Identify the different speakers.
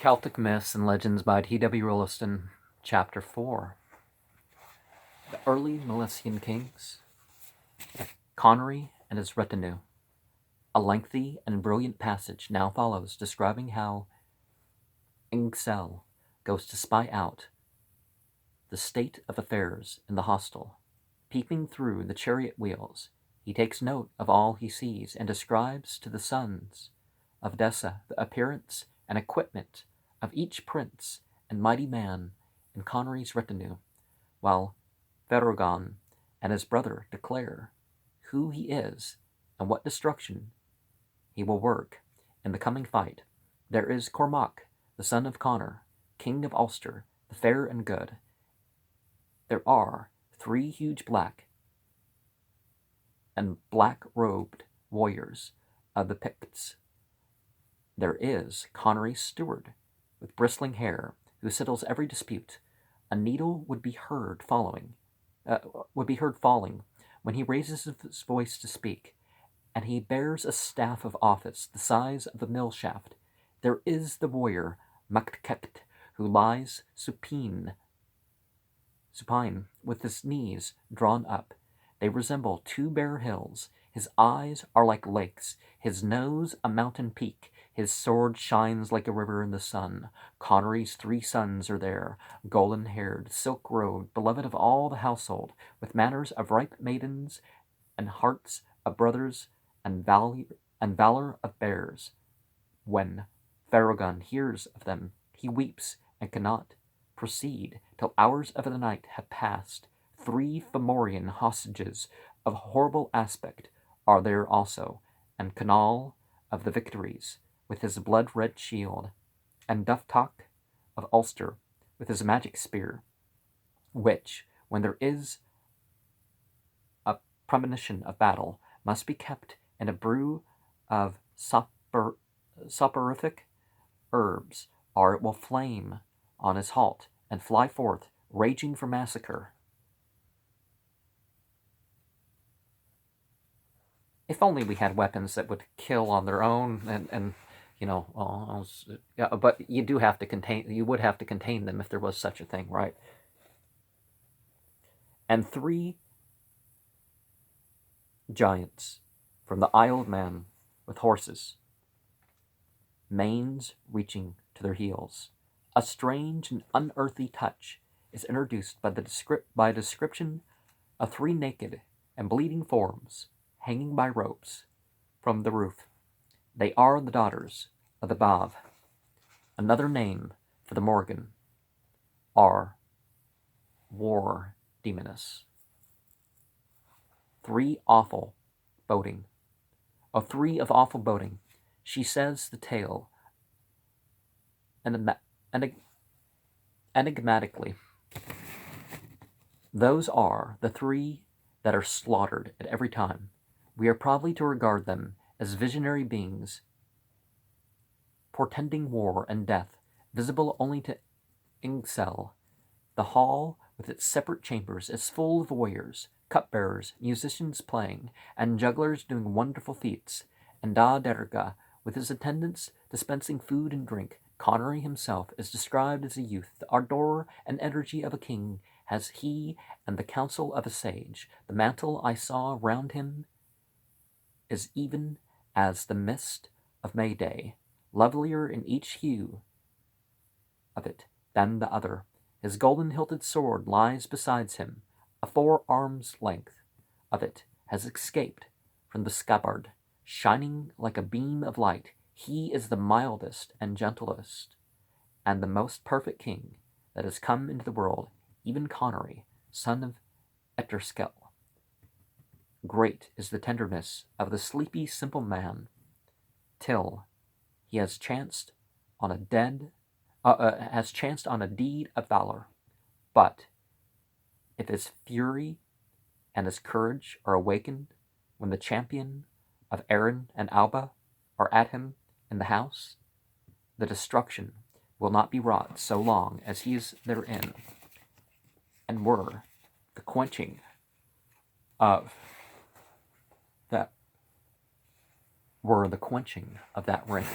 Speaker 1: Celtic Myths and Legends by T.W. Rolleston, Chapter 4. The Early Milesian Kings, Conary and his Retinue. A lengthy and brilliant passage now follows describing how Ingcel goes to spy out the state of affairs in the hostel. Peeping through the chariot wheels, he takes note of all he sees and describes to the sons of Dessa the appearance and equipment of each prince and mighty man in Conary's retinue, while Ferogon and his brother declare who he is and what destruction he will work in the coming fight. There is Cormac, the son of Conor, king of Ulster, the fair and good. There are 3 huge black and black-robed warriors of the Picts. There is Conary's steward, with bristling hair, who settles every dispute. A needle would be heard falling when he raises his voice to speak, and he bears a staff of office the size of a mill shaft. There is the warrior Mactkept, who lies supine with his knees drawn up. They resemble 2 bare hills. His eyes are like lakes, his nose a mountain peak. His sword shines like a river in the sun. Conary's 3 sons are there, golden-haired, silk-robed, beloved of all the household, with manners of ripe maidens and hearts of brothers and valor of bears. When Ferogon hears of them, he weeps and cannot proceed till hours of the night have passed. 3 Fomorian hostages of horrible aspect are there also, and Canal of the Victories, with his blood-red shield, and Duftak of Ulster, with his magic spear, which, when there is a premonition of battle, must be kept in a brew of soporific herbs, or it will flame on his halt, and fly forth, raging for massacre. If only we had weapons that would kill on their own, and you know, yeah, but you would have to contain them if there was such a thing, right? And 3 giants from the Isle of Man with horses, manes reaching to their heels. A strange and unearthly touch is introduced by a description of 3 naked and bleeding forms hanging by ropes from the roof. They are the daughters of the Bav. Another name for the Morgan are war demoness. 3 awful boding. Of 3 of awful boding, she says the tale enigmatically. Those are the 3 that are slaughtered at every time. We are probably to regard them as visionary beings, portending war and death, visible only to Ingcel. The hall, with its separate chambers, is full of warriors, cupbearers, musicians playing, and jugglers doing wonderful feats, and Da Derga, with his attendants, dispensing food and drink. Conary himself is described as a youth. The ardor and energy of a king has he, and the counsel of a sage. The mantle I saw round him is even as the mist of May Day, lovelier in each hue of it than the other. His golden-hilted sword lies beside him. A 4 arms' length of it has escaped from the scabbard, shining like a beam of light. He is the mildest and gentlest, and the most perfect king that has come into the world, even Conary, son of Eterskel. Great is the tenderness of the sleepy, simple man, till he has chanced on a deed of valor. But if his fury and his courage are awakened when the champion of Erin and Alba are at him in the house, the destruction will not be wrought so long as he is therein, and were the quenching of that ring.